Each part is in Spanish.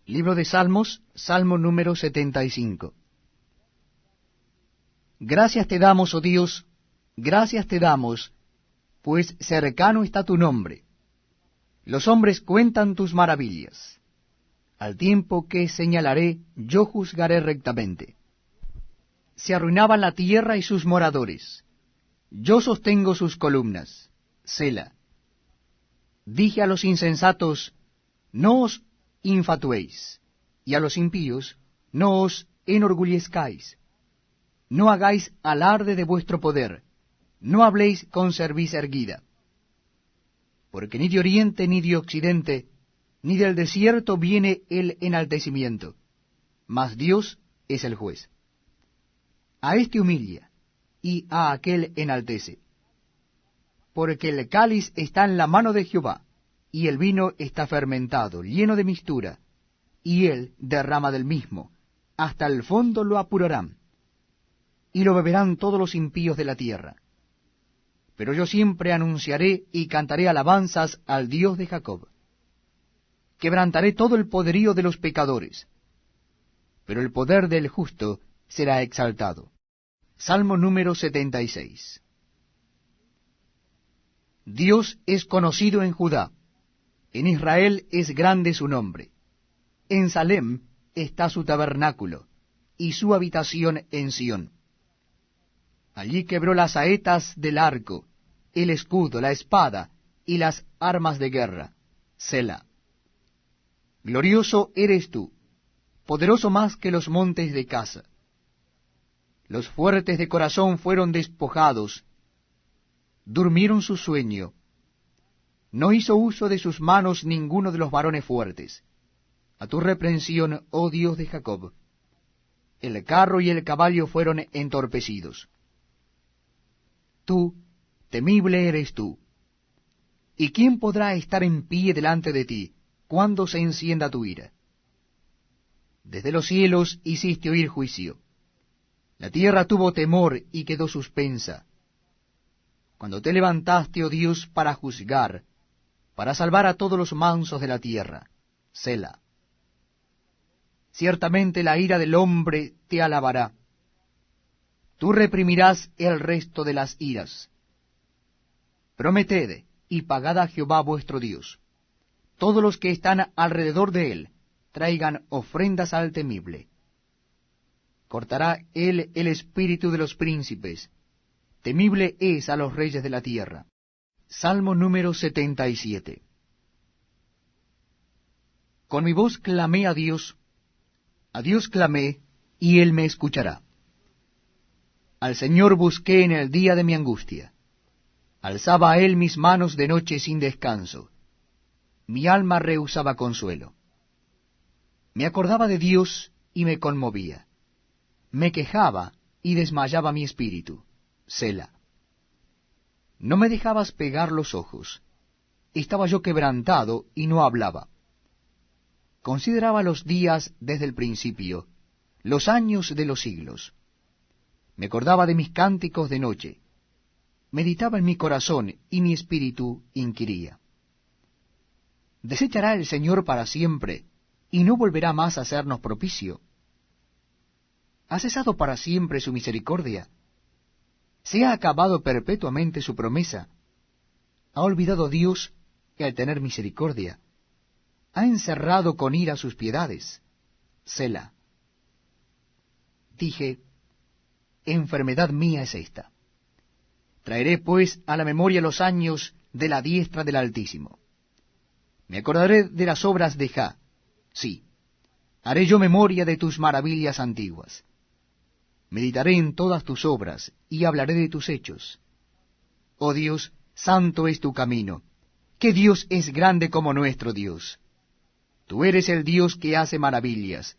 Libro de Salmos, Salmo número 75. Gracias te damos, oh Dios, gracias te damos, pues cercano está tu nombre. Los hombres cuentan tus maravillas. Al tiempo que señalaré, yo juzgaré rectamente. Se arruinaban la tierra y sus moradores. Yo sostengo sus columnas. Sela. Dije a los insensatos, no os infatuéis, y a los impíos, no os enorgullezcáis. No hagáis alarde de vuestro poder, no habléis con cerviz erguida. Porque ni de oriente ni de occidente, ni del desierto viene el enaltecimiento, mas Dios es el juez. A éste humilla, y a aquel enaltece. Porque el cáliz está en la mano de Jehová, y el vino está fermentado, lleno de mistura, y él derrama del mismo, hasta el fondo lo apurarán, y lo beberán todos los impíos de la tierra. Pero yo siempre anunciaré y cantaré alabanzas al Dios de Jacob. Quebrantaré todo el poderío de los pecadores, pero el poder del justo será exaltado. Salmo número 76. Dios es conocido en Judá, en Israel es grande su nombre. En Salem está su tabernáculo, y su habitación en Sión. Allí quebró las saetas del arco, el escudo, la espada y las armas de guerra. Sela. Glorioso eres tú, poderoso más que los montes de Casa. Los fuertes de corazón fueron despojados, durmieron su sueño. No hizo uso de sus manos ninguno de los varones fuertes. A tu reprensión, oh Dios de Jacob, el carro y el caballo fueron entorpecidos. Tú, temible eres tú. ¿Y quién podrá estar en pie delante de ti cuando se encienda tu ira? Desde los cielos hiciste oír juicio. La tierra tuvo temor y quedó suspensa. Cuando te levantaste, oh Dios, para juzgar, para salvar a todos los mansos de la tierra. Sela. Ciertamente la ira del hombre te alabará. Tú reprimirás el resto de las iras. Prometed y pagad a Jehová vuestro Dios. Todos los que están alrededor de él traigan ofrendas al temible. Cortará él el espíritu de los príncipes. Temible es a los reyes de la tierra. Salmo número 77. Con mi voz clamé a Dios clamé, y él me escuchará. Al Señor busqué en el día de mi angustia. Alzaba a él mis manos de noche sin descanso. Mi alma rehusaba consuelo. Me acordaba de Dios y me conmovía. Me quejaba y desmayaba mi espíritu. Sela. No me dejabas pegar los ojos. Estaba yo quebrantado y no hablaba. Consideraba los días desde el principio, los años de los siglos. Me acordaba de mis cánticos de noche. Meditaba en mi corazón y mi espíritu inquiría. ¿Desechará el Señor para siempre y no volverá más a hacernos propicio? ¿Ha cesado para siempre su misericordia? ¿Se ha acabado perpetuamente su promesa? ¿Ha olvidado Dios que al tener misericordia ha encerrado con ira sus piedades? Sela. Dije, enfermedad mía es esta. Traeré pues a la memoria los años de la diestra del Altísimo. Me acordaré de las obras de Jah. Sí, haré yo memoria de tus maravillas antiguas. Meditaré en todas tus obras y hablaré de tus hechos. Oh Dios, santo es tu camino. ¿Qué Dios es grande como nuestro Dios? Tú eres el Dios que hace maravillas.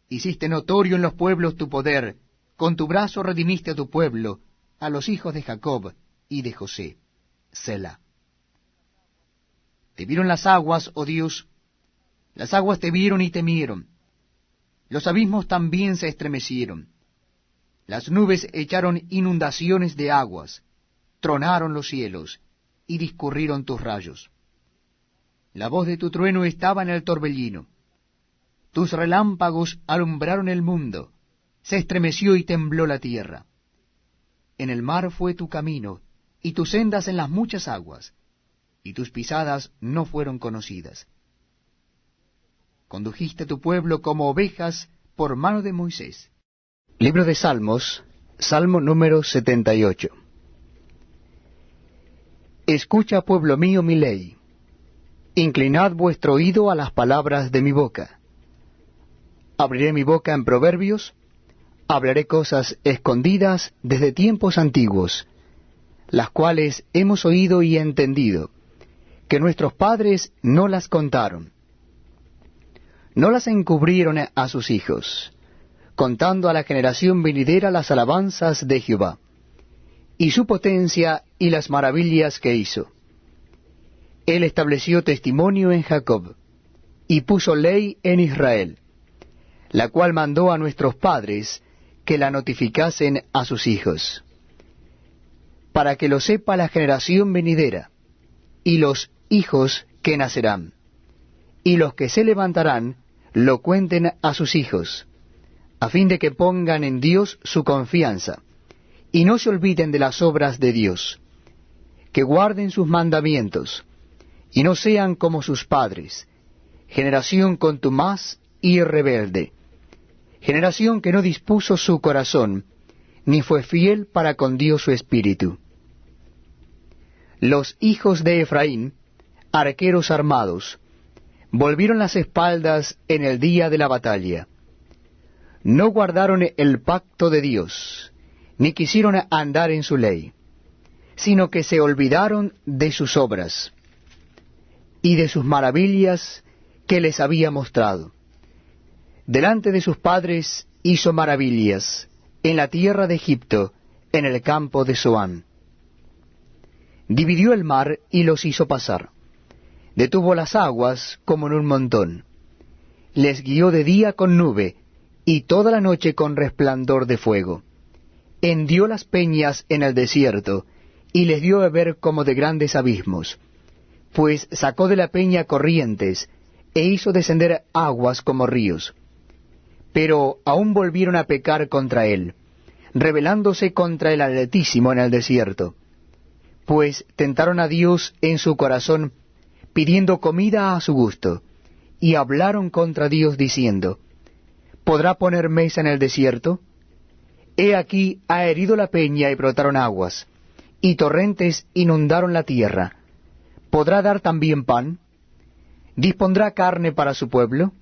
Hiciste notorio en los pueblos tu poder. Con tu brazo redimiste a tu pueblo, a los hijos de Jacob y de José. Sela. Te vieron las aguas, oh Dios. Las aguas te vieron y temieron. Los abismos también se estremecieron. Las nubes echaron inundaciones de aguas, tronaron los cielos, y discurrieron tus rayos. La voz de tu trueno estaba en el torbellino. tus relámpagos alumbraron el mundo, se estremeció y tembló la tierra. En el mar fue tu camino, y tus sendas en las muchas aguas, y tus pisadas no fueron conocidas. Condujiste tu pueblo como ovejas por mano de Moisés. Libro de Salmos, Salmo número 78. Escucha, pueblo mío, mi ley. Inclinad vuestro oído a las palabras de mi boca. Abriré mi boca en proverbios, hablaré cosas escondidas desde tiempos antiguos, las cuales hemos oído y entendido, que nuestros padres no las contaron. No las encubrieron a sus hijos, contando a la generación venidera las alabanzas de Jehová, y su potencia y las maravillas que hizo. Él estableció testimonio en Jacob, y puso ley en Israel, la cual mandó a nuestros padres que la notificasen a sus hijos, para que lo sepa la generación venidera, y los hijos que nacerán, y los que se levantarán lo cuenten a sus hijos, a fin de que pongan en Dios su confianza, y no se olviden de las obras de Dios, que guarden sus mandamientos, y no sean como sus padres, generación contumaz y rebelde, generación que no dispuso su corazón, ni fue fiel para con Dios su espíritu. Los hijos de Efraín, arqueros armados, volvieron las espaldas en el día de la batalla. No guardaron el pacto de Dios, ni quisieron andar en su ley, sino que se olvidaron de sus obras y de sus maravillas que les había mostrado. Delante de sus padres hizo maravillas, en la tierra de Egipto, en el campo de Zoán. Dividió el mar y los hizo pasar. Detuvo las aguas como en un montón. Les guió de día con nube, y toda la noche con resplandor de fuego. Hendió las peñas en el desierto, y les dio beber como de grandes abismos. Pues sacó de la peña corrientes, e hizo descender aguas como ríos. Pero aún volvieron a pecar contra él, rebelándose contra el Altísimo en el desierto. Pues tentaron a Dios en su corazón, pidiendo comida a su gusto, y hablaron contra Dios diciendo, ¿podrá poner mesa en el desierto? He aquí ha herido la peña y brotaron aguas, y torrentes inundaron la tierra. ¿Podrá dar también pan? ¿Dispondrá carne para su pueblo?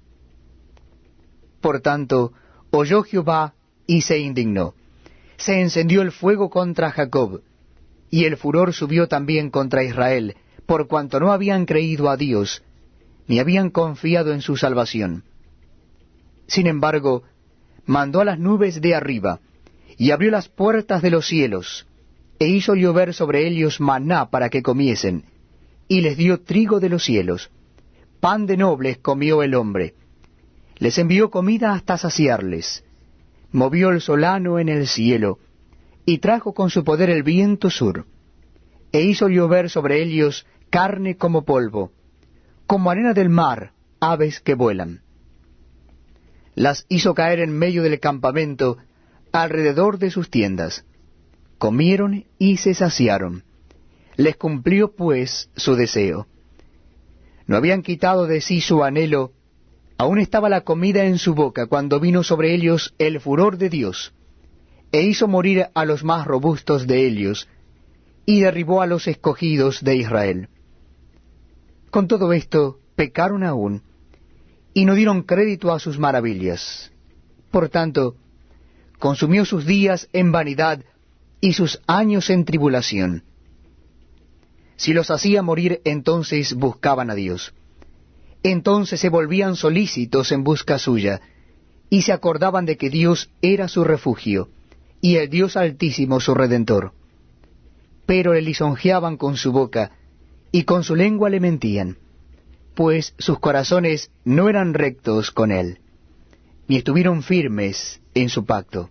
Por tanto, oyó Jehová y se indignó. Se encendió el fuego contra Jacob, y el furor subió también contra Israel, por cuanto no habían creído a Dios, ni habían confiado en su salvación. Sin embargo, mandó a las nubes de arriba, y abrió las puertas de los cielos, e hizo llover sobre ellos maná para que comiesen, y les dio trigo de los cielos. Pan de nobles comió el hombre. Les envió comida hasta saciarles. Movió el solano en el cielo, y trajo con su poder el viento sur, e hizo llover sobre ellos carne como polvo, como arena del mar, aves que vuelan. Las hizo caer en medio del campamento, alrededor de sus tiendas. Comieron y se saciaron. Les cumplió pues su deseo. No habían quitado de sí su anhelo, aún estaba la comida en su boca cuando vino sobre ellos el furor de Dios, e hizo morir a los más robustos de ellos, y derribó a los escogidos de Israel. Con todo esto pecaron aún, y no dieron crédito a sus maravillas. Por tanto, consumió sus días en vanidad y sus años en tribulación. Si los hacía morir, entonces buscaban a Dios. Entonces se volvían solícitos en busca suya, y se acordaban de que Dios era su refugio, y el Dios Altísimo su Redentor. Pero le lisonjeaban con su boca, y con su lengua le mentían, pues sus corazones no eran rectos con él, ni estuvieron firmes en su pacto.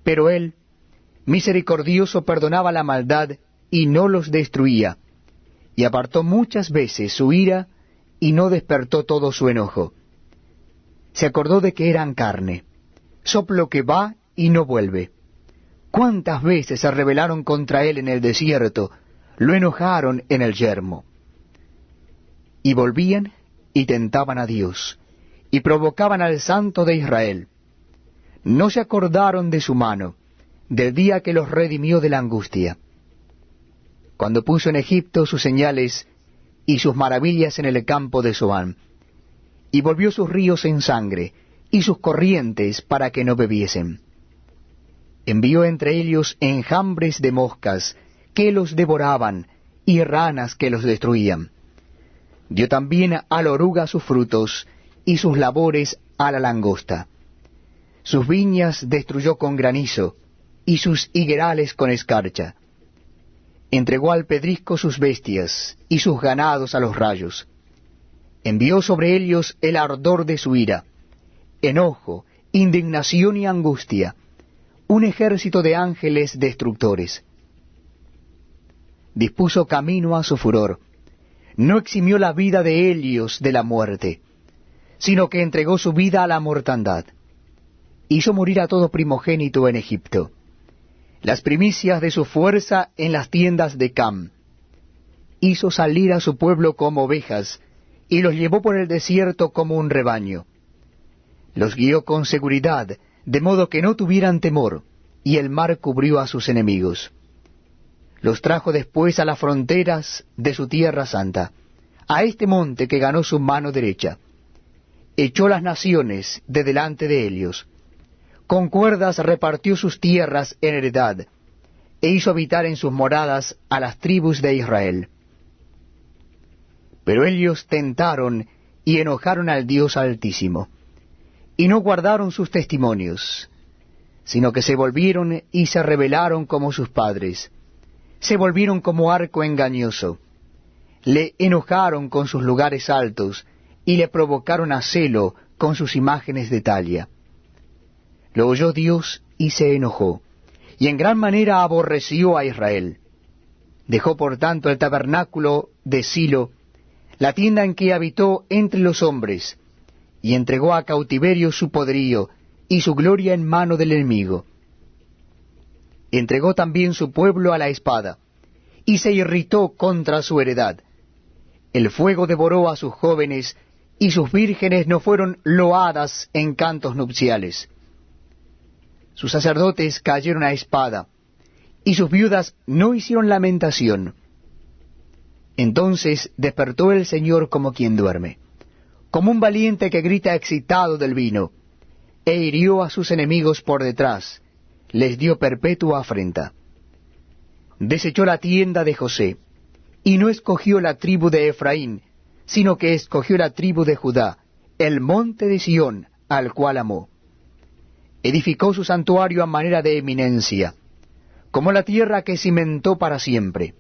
Pero él, misericordioso, perdonaba la maldad, y no los destruía, y apartó muchas veces su ira, y no despertó todo su enojo. se acordó de que eran carne, soplo que va y no vuelve. ¿Cuántas veces se rebelaron contra él en el desierto, lo enojaron en el yermo? Y volvían y tentaban a Dios, y provocaban al Santo de Israel. No se acordaron de su mano, del día que los redimió de la angustia, cuando puso en Egipto sus señales y sus maravillas en el campo de Zoán, y volvió sus ríos en sangre, y sus corrientes para que no bebiesen. Envió entre ellos enjambres de moscas, que los devoraban, y ranas que los destruían. Dio también a la oruga sus frutos, y sus labores a la langosta. Sus viñas destruyó con granizo, y sus higuerales con escarcha. Entregó al pedrisco sus bestias, y sus ganados a los rayos. Envió sobre ellos el ardor de su ira, enojo, indignación y angustia, un ejército de ángeles destructores. Dispuso camino a su furor, no eximió la vida de ellos de la muerte, sino que entregó su vida a la mortandad. Hizo morir a todo primogénito en Egipto, las primicias de su fuerza en las tiendas de Cam. Hizo salir a su pueblo como ovejas, y los llevó por el desierto como un rebaño. Los guió con seguridad, de modo que no tuvieran temor, y el mar cubrió a sus enemigos. Los trajo después a las fronteras de su tierra santa, a este monte que ganó su mano derecha. Echó las naciones de delante de ellos. Con cuerdas repartió sus tierras en heredad, e hizo habitar en sus moradas a las tribus de Israel. Pero ellos tentaron y enojaron al Dios Altísimo, y no guardaron sus testimonios, sino que se volvieron y se rebelaron como sus padres, se volvieron como arco engañoso, le enojaron con sus lugares altos, y le provocaron a celo con sus imágenes de talla. Lo oyó Dios y se enojó, y en gran manera aborreció a Israel. Dejó por tanto el tabernáculo de Silo, la tienda en que habitó entre los hombres, y entregó a cautiverio su poderío y su gloria en mano del enemigo. Entregó también su pueblo a la espada, y se irritó contra su heredad. El fuego devoró a sus jóvenes, y sus vírgenes no fueron loadas en cantos nupciales. Sus sacerdotes cayeron a espada, y sus viudas no hicieron lamentación. Entonces despertó el Señor como quien duerme, como un valiente que grita excitado del vino, e hirió a sus enemigos por detrás, les dio perpetua afrenta. Desechó la tienda de José, y no escogió la tribu de Efraín, sino que escogió la tribu de Judá, el monte de Sión, al cual amó. Edificó su santuario a manera de eminencia, como la tierra que cimentó para siempre.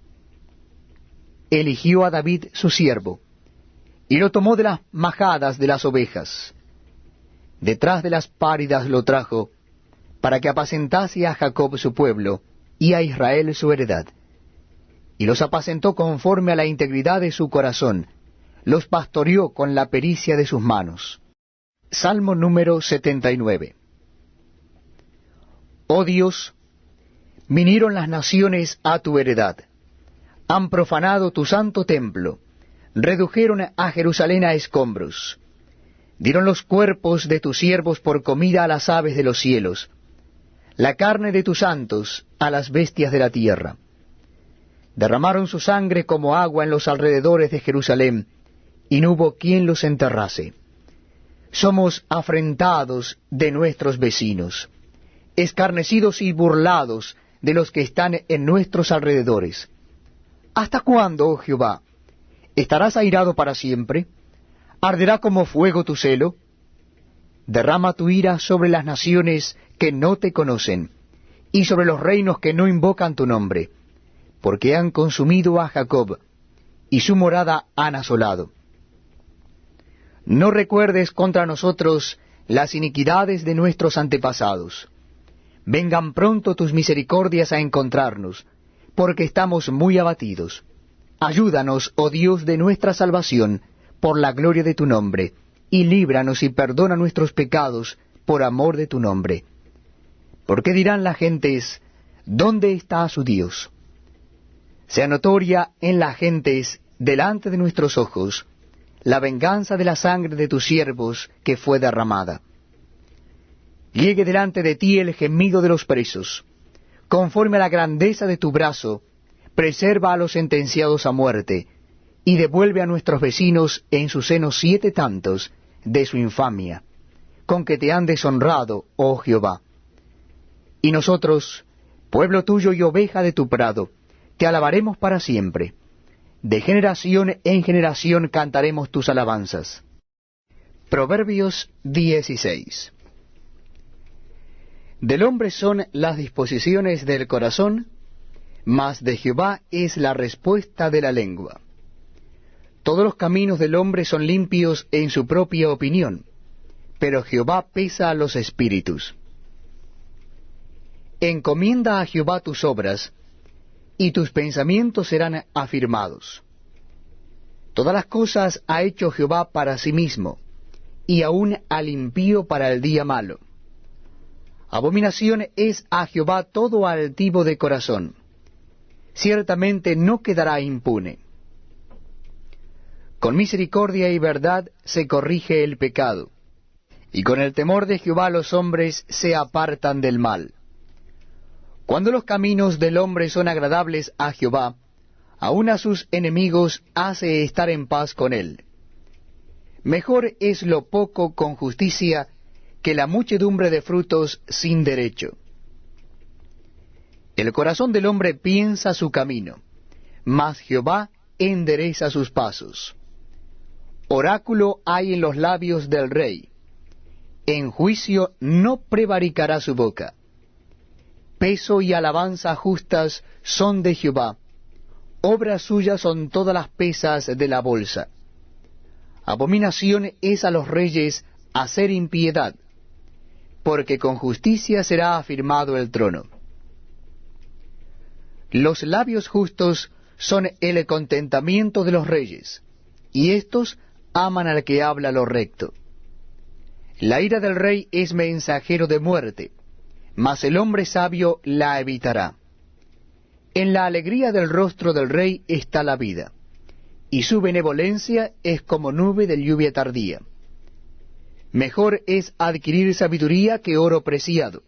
Eligió a David su siervo, y lo tomó de las majadas de las ovejas. Detrás de las páridas lo trajo, para que apacentase a Jacob su pueblo, y a Israel su heredad. Y los apacentó conforme a la integridad de su corazón, los pastoreó con la pericia de sus manos. Salmo número 79. Oh Dios, vinieron las naciones a tu heredad, han profanado tu santo templo, redujeron a Jerusalén a escombros, dieron los cuerpos de tus siervos por comida a las aves de los cielos, la carne de tus santos a las bestias de la tierra. Derramaron su sangre como agua en los alrededores de Jerusalén, y no hubo quien los enterrase. Somos afrentados de nuestros vecinos, escarnecidos y burlados de los que están en nuestros alrededores. ¿Hasta cuándo, oh Jehová? ¿Estarás airado para siempre? ¿Arderá como fuego tu celo? Derrama tu ira sobre las naciones que no te conocen, y sobre los reinos que no invocan tu nombre, porque han consumido a Jacob, y su morada han asolado. No recuerdes contra nosotros las iniquidades de nuestros antepasados. Vengan pronto tus misericordias a encontrarnos, porque estamos muy abatidos. Ayúdanos, oh Dios de nuestra salvación, por la gloria de tu nombre, y líbranos y perdona nuestros pecados por amor de tu nombre. Porque dirán las gentes, ¿dónde está su Dios? Sea notoria en las gentes, delante de nuestros ojos, la venganza de la sangre de tus siervos que fue derramada. Llegue delante de ti el gemido de los presos. Conforme a la grandeza de tu brazo, preserva a los sentenciados a muerte, y devuelve a nuestros vecinos en su seno 7 tantos de su infamia, con que te han deshonrado, oh Jehová. Y nosotros, pueblo tuyo y oveja de tu prado, te alabaremos para siempre. De generación en generación cantaremos tus alabanzas. Proverbios 16. Del hombre son las disposiciones del corazón, mas de Jehová es la respuesta de la lengua. Todos los caminos del hombre son limpios en su propia opinión, pero Jehová pesa a los espíritus. Encomienda a Jehová tus obras, y tus pensamientos serán afirmados. Todas las cosas ha hecho Jehová para sí mismo, y aun al impío para el día malo. Abominación es a Jehová todo altivo de corazón. Ciertamente no quedará impune. Con misericordia y verdad se corrige el pecado, y con el temor de Jehová los hombres se apartan del mal. Cuando los caminos del hombre son agradables a Jehová, aun a sus enemigos hace estar en paz con él. Mejor es lo poco con justicia que la muchedumbre de frutos sin derecho. El corazón del hombre piensa su camino, mas Jehová endereza sus pasos. Oráculo hay en los labios del rey. En juicio no prevaricará su boca. Peso y alabanza justas son de Jehová. Obras suyas son todas las pesas de la bolsa. Abominación es a los reyes hacer impiedad, porque con justicia será afirmado el trono. Los labios justos son el contentamiento de los reyes, y éstos aman al que habla lo recto. La ira del rey es mensajero de muerte, mas el hombre sabio la evitará. En la alegría del rostro del rey está la vida, y su benevolencia es como nube de lluvia tardía. Mejor es adquirir sabiduría que oro preciado,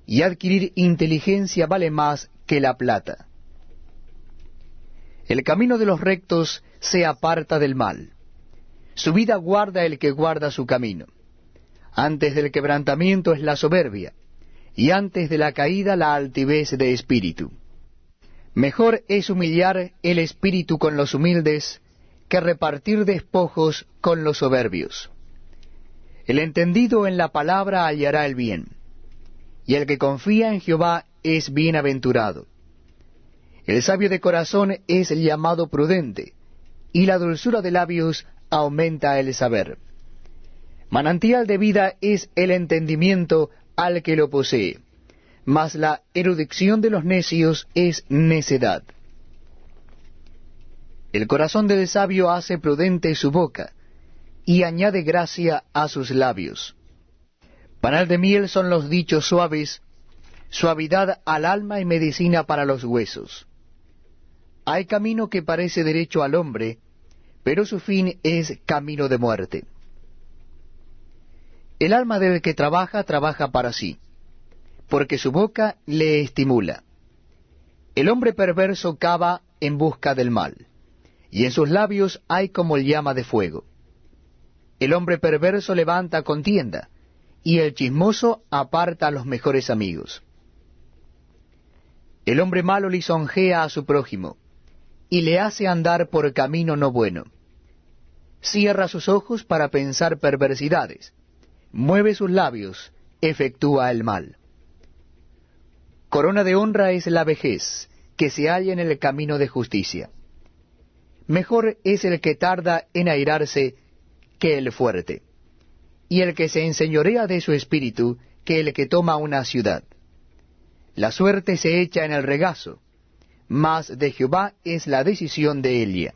y adquirir inteligencia vale más que la plata. El camino de los rectos se aparta del mal. Su vida guarda el que guarda su camino. Antes del quebrantamiento es la soberbia, y antes de la caída la altivez de espíritu. Mejor es humillar el espíritu con los humildes, que repartir despojos con los soberbios. El entendido en la palabra hallará el bien, y el que confía en Jehová es bienaventurado. El sabio de corazón es llamado prudente, y la dulzura de labios aumenta el saber. Manantial de vida es el entendimiento al que lo posee, mas la erudición de los necios es necedad. El corazón del sabio hace prudente su boca, y añade gracia a sus labios. Panal de miel son los dichos suaves, suavidad al alma y medicina para los huesos. Hay camino que parece derecho al hombre, pero su fin es camino de muerte. El alma del que trabaja, trabaja para sí, porque su boca le estimula. El hombre perverso cava en busca del mal, y en sus labios hay como llama de fuego. El hombre perverso levanta contienda, y el chismoso aparta a los mejores amigos. El hombre malo lisonjea a su prójimo, y le hace andar por camino no bueno. Cierra sus ojos para pensar perversidades, mueve sus labios, efectúa el mal. Corona de honra es la vejez, que se halla en el camino de justicia. Mejor es el que tarda en airarse que el fuerte, y el que se enseñorea de su espíritu que el que toma una ciudad. La suerte se echa en el regazo, mas de Jehová es la decisión de ella.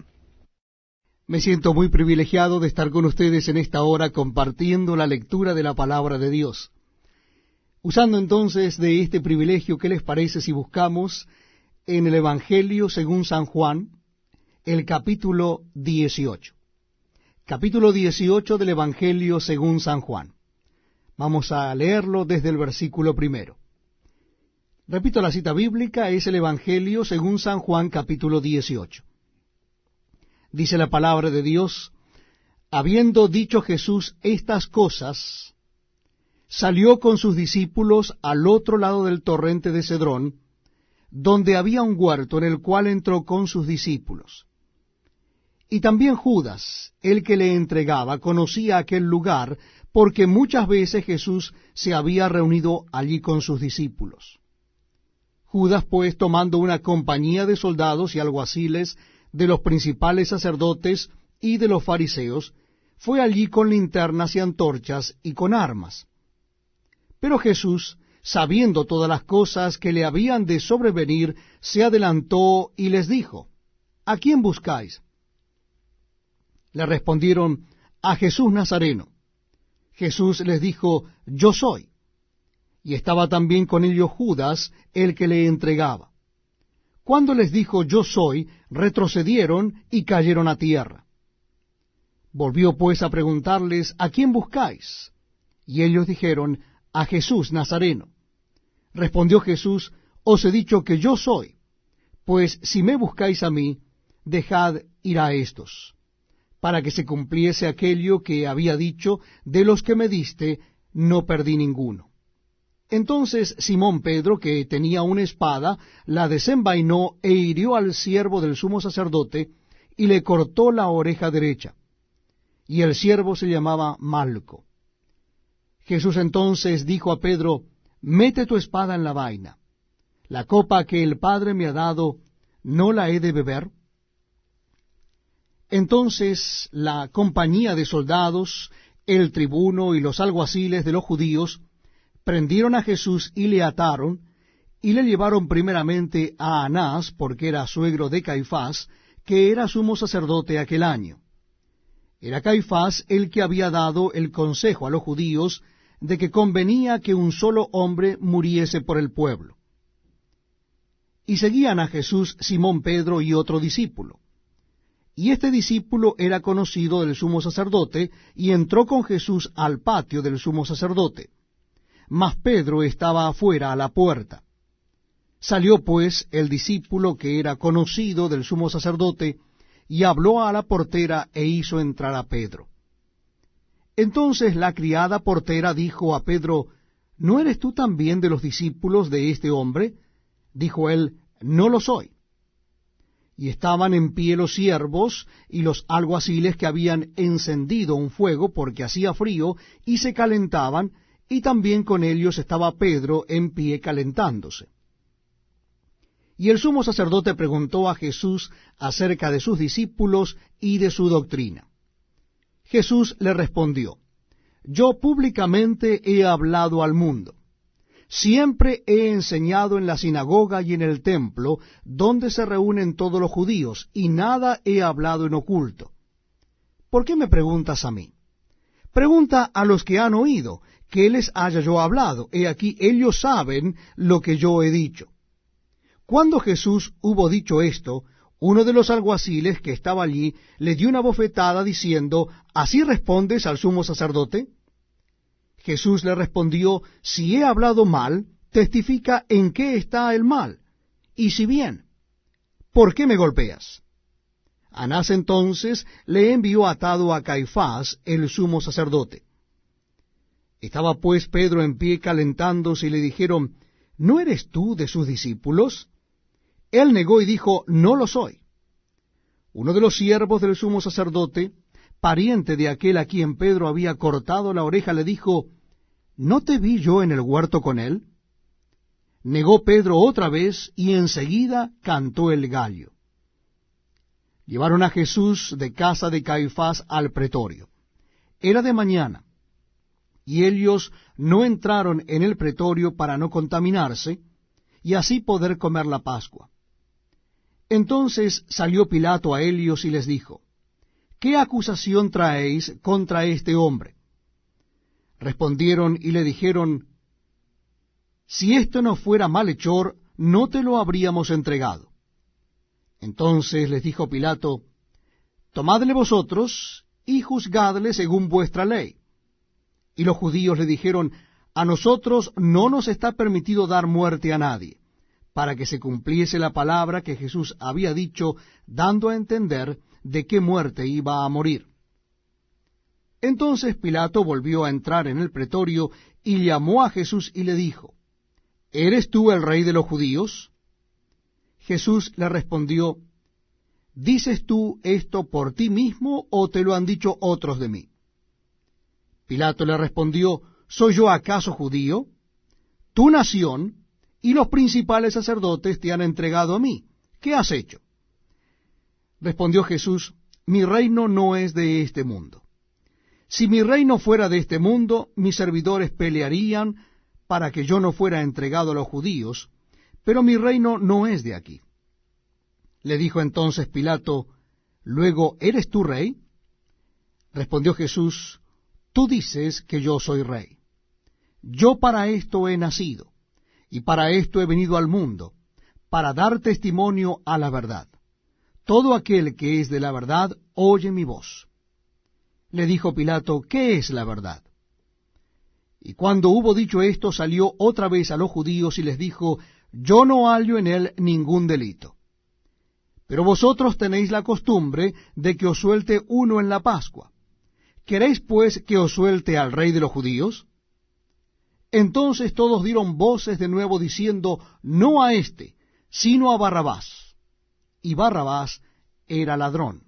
Me siento muy privilegiado de estar con ustedes en esta hora compartiendo la lectura de la palabra de Dios. Usando entonces de este privilegio, ¿qué les parece si buscamos en el Evangelio según San Juan, el capítulo 18? Capítulo 18 del Evangelio según San Juan. Vamos a leerlo desde el versículo primero. Repito la cita bíblica, es el Evangelio según San Juan, capítulo 18. Dice la palabra de Dios: habiendo dicho Jesús estas cosas, salió con sus discípulos al otro lado del torrente de Cedrón, donde había un huerto en el cual entró con sus discípulos. Y también Judas, el que le entregaba, conocía aquel lugar, porque muchas veces Jesús se había reunido allí con sus discípulos. Judas, pues, tomando una compañía de soldados y alguaciles, de los principales sacerdotes y de los fariseos, fue allí con linternas y antorchas y con armas. Pero Jesús, sabiendo todas las cosas que le habían de sobrevenir, se adelantó y les dijo: ¿a quién buscáis? Le respondieron: a Jesús Nazareno. Jesús les dijo: yo soy. Y estaba también con ellos Judas, el que le entregaba. Cuando les dijo: yo soy, retrocedieron y cayeron a tierra. Volvió pues a preguntarles: ¿a quién buscáis? Y ellos dijeron: a Jesús Nazareno. Respondió Jesús: os he dicho que yo soy. Pues si me buscáis a mí, dejad ir a éstos, para que se cumpliese aquello que había dicho: de los que me diste, no perdí ninguno. Entonces Simón Pedro, que tenía una espada, la desenvainó e hirió al siervo del sumo sacerdote, y le cortó la oreja derecha. Y el siervo se llamaba Malco. Jesús entonces dijo a Pedro: mete tu espada en la vaina. La copa que el Padre me ha dado, ¿no la he de beber? Entonces la compañía de soldados, el tribuno y los alguaciles de los judíos prendieron a Jesús y le ataron, y le llevaron primeramente a Anás, porque era suegro de Caifás, que era sumo sacerdote aquel año. Era Caifás el que había dado el consejo a los judíos de que convenía que un solo hombre muriese por el pueblo. Y seguían a Jesús Simón Pedro y otro discípulo. Y este discípulo era conocido del sumo sacerdote, y entró con Jesús al patio del sumo sacerdote. Mas Pedro estaba afuera a la puerta. Salió pues el discípulo que era conocido del sumo sacerdote, y habló a la portera e hizo entrar a Pedro. Entonces la criada portera dijo a Pedro: ¿no eres tú también de los discípulos de este hombre? Dijo él: no lo soy. Y estaban en pie los siervos y los alguaciles que habían encendido un fuego porque hacía frío, y se calentaban, y también con ellos estaba Pedro en pie calentándose. Y el sumo sacerdote preguntó a Jesús acerca de sus discípulos y de su doctrina. Jesús le respondió: yo públicamente he hablado al mundo. Siempre he enseñado en la sinagoga y en el templo, donde se reúnen todos los judíos, y nada he hablado en oculto. ¿Por qué me preguntas a mí? Pregunta a los que han oído, que les haya yo hablado. He aquí, ellos saben lo que yo he dicho. Cuando Jesús hubo dicho esto, uno de los alguaciles que estaba allí le dio una bofetada diciendo: ¿así respondes al sumo sacerdote? Jesús le respondió: si he hablado mal, testifica en qué está el mal, y si bien, ¿por qué me golpeas? Anás entonces le envió atado a Caifás, el sumo sacerdote. Estaba pues Pedro en pie calentándose, y le dijeron: ¿no eres tú de sus discípulos? Él negó y dijo: no lo soy. Uno de los siervos del sumo sacerdote, pariente de aquel a quien Pedro había cortado la oreja, le dijo: ¿no te vi yo en el huerto con él? Negó Pedro otra vez, y enseguida cantó el gallo. Llevaron a Jesús de casa de Caifás al pretorio. Era de mañana, y ellos no entraron en el pretorio para no contaminarse, y así poder comer la Pascua. Entonces salió Pilato a ellos y les dijo: ¿qué acusación traéis contra este hombre? Respondieron y le dijeron, si esto no fuera malhechor, no te lo habríamos entregado. Entonces les dijo Pilato, tomadle vosotros y juzgadle según vuestra ley. Y los judíos le dijeron, a nosotros no nos está permitido dar muerte a nadie, para que se cumpliese la palabra que Jesús había dicho, dando a entender de qué muerte iba a morir. Entonces Pilato volvió a entrar en el pretorio y llamó a Jesús y le dijo, ¿eres tú el rey de los judíos? Jesús le respondió, ¿dices tú esto por ti mismo o te lo han dicho otros de mí? Pilato le respondió, ¿soy yo acaso judío? Tu nación y los principales sacerdotes te han entregado a mí. ¿Qué has hecho? Respondió Jesús, mi reino no es de este mundo. Si mi reino fuera de este mundo, mis servidores pelearían para que yo no fuera entregado a los judíos, pero mi reino no es de aquí. Le dijo entonces Pilato, ¿luego eres tú rey? Respondió Jesús, tú dices que yo soy rey. Yo para esto he nacido, y para esto he venido al mundo, para dar testimonio a la verdad. Todo aquel que es de la verdad oye mi voz. Le dijo Pilato, ¿qué es la verdad? Y cuando hubo dicho esto, salió otra vez a los judíos y les dijo, yo no hallo en él ningún delito. Pero vosotros tenéis la costumbre de que os suelte uno en la Pascua. ¿Queréis pues que os suelte al rey de los judíos? Entonces todos dieron voces de nuevo diciendo, no a éste, sino a Barrabás. Y Barrabás era ladrón.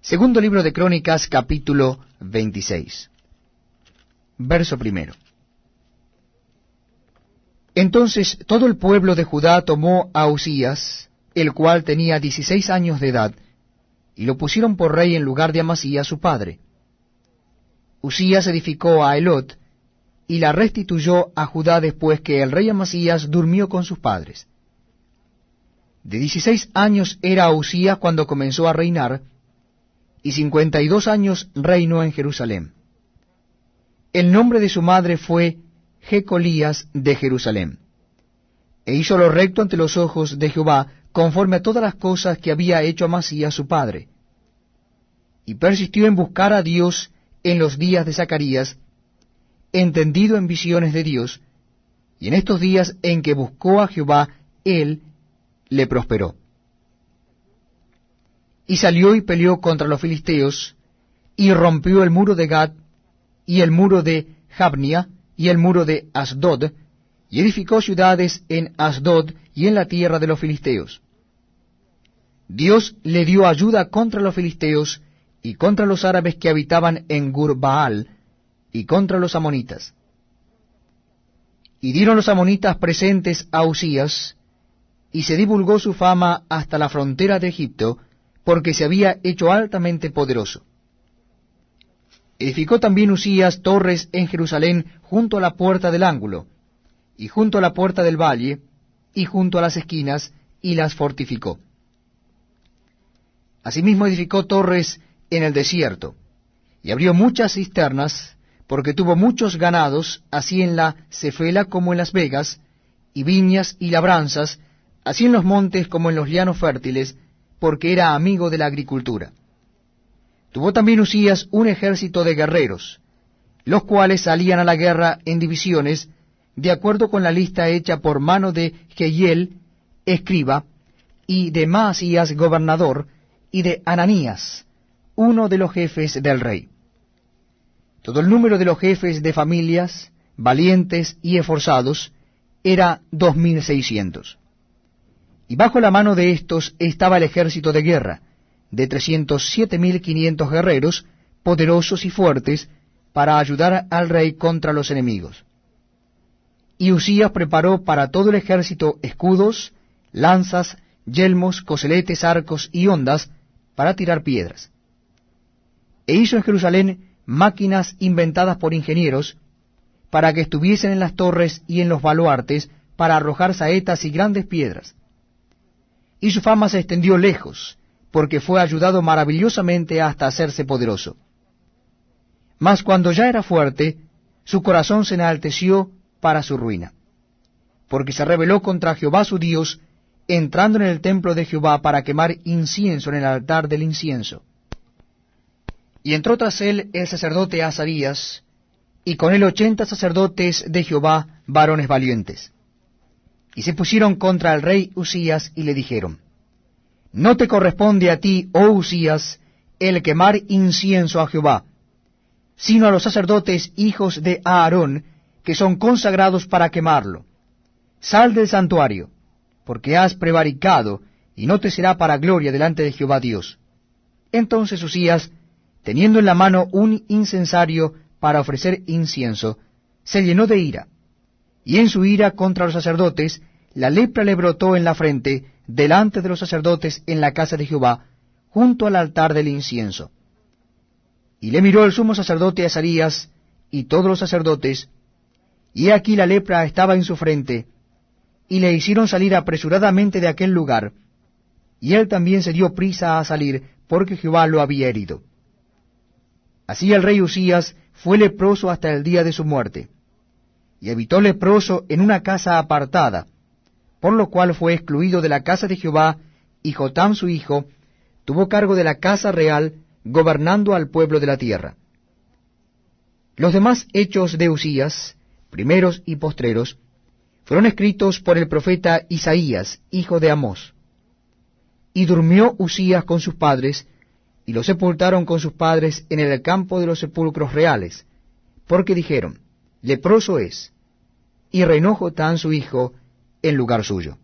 Segundo libro de Crónicas, capítulo 26. Verso primero. Entonces todo el pueblo de Judá tomó a Usías, el cual tenía 16 años de edad, y lo pusieron por rey en lugar de Amasías su padre. Usías edificó a Elot, y la restituyó a Judá después que el rey Amasías durmió con sus padres. De 16 años era Usías cuando comenzó a reinar, y 52 años reinó en Jerusalén. El nombre de su madre fue Jecolías de Jerusalén. E hizo lo recto ante los ojos de Jehová, conforme a todas las cosas que había hecho Amasías su padre. Y persistió en buscar a Dios en los días de Zacarías, entendido en visiones de Dios, y en estos días en que buscó a Jehová, él le prosperó. Y salió y peleó contra los filisteos, y rompió el muro de Gad, y el muro de Jabnia, y el muro de Asdod, y edificó ciudades en Asdod y en la tierra de los filisteos. Dios le dio ayuda contra los filisteos, y contra los árabes que habitaban en Gur-Baal, y contra los amonitas. Y dieron los amonitas presentes a Usías, y se divulgó su fama hasta la frontera de Egipto, porque se había hecho altamente poderoso. Edificó también Usías torres en Jerusalén junto a la puerta del ángulo, y junto a la puerta del valle, y junto a las esquinas, y las fortificó. Asimismo edificó torres en el desierto, y abrió muchas cisternas, porque tuvo muchos ganados, así en la Cefela como en las vegas, y viñas y labranzas, así en los montes como en los llanos fértiles, porque era amigo de la agricultura. Tuvo también Usías un ejército de guerreros, los cuales salían a la guerra en divisiones, de acuerdo con la lista hecha por mano de Jehiel, escriba, y de Maasías, gobernador, y de Ananías, uno de los jefes del rey. Todo el número de los jefes de familias, valientes y esforzados, era 2.600. Y bajo la mano de estos estaba el ejército de guerra, de 307.500 guerreros, poderosos y fuertes, para ayudar al rey contra los enemigos. Y Usías preparó para todo el ejército escudos, lanzas, yelmos, coseletes, arcos y hondas, para tirar piedras. E hizo en Jerusalén máquinas inventadas por ingenieros, para que estuviesen en las torres y en los baluartes, para arrojar saetas y grandes piedras. Y su fama se extendió lejos, porque fue ayudado maravillosamente hasta hacerse poderoso. Mas cuando ya era fuerte, su corazón se enalteció para su ruina, porque se rebeló contra Jehová su Dios, entrando en el templo de Jehová para quemar incienso en el altar del incienso. Y entró tras él el sacerdote Azarías, y con él 80 sacerdotes de Jehová, varones valientes. Y se pusieron contra el rey Usías, y le dijeron, no te corresponde a ti, oh Usías, el quemar incienso a Jehová, sino a los sacerdotes hijos de Aarón, que son consagrados para quemarlo. Sal del santuario, porque has prevaricado, y no te será para gloria delante de Jehová Dios. Entonces Usías, teniendo en la mano un incensario para ofrecer incienso, se llenó de ira, y en su ira contra los sacerdotes, la lepra le brotó en la frente, delante de los sacerdotes en la casa de Jehová, junto al altar del incienso. Y le miró el sumo sacerdote Azarías, y todos los sacerdotes, y he aquí la lepra estaba en su frente, y le hicieron salir apresuradamente de aquel lugar, y él también se dio prisa a salir, porque Jehová lo había herido. Así el rey Usías fue leproso hasta el día de su muerte, y habitó leproso en una casa apartada, por lo cual fue excluido de la casa de Jehová, y Jotam su hijo tuvo cargo de la casa real, gobernando al pueblo de la tierra. Los demás hechos de Usías, primeros y postreros, fueron escritos por el profeta Isaías, hijo de Amós. Y durmió Usías con sus padres, y lo sepultaron con sus padres en el campo de los sepulcros reales, porque dijeron, leproso es, y reinó Jotam su hijo en lugar suyo.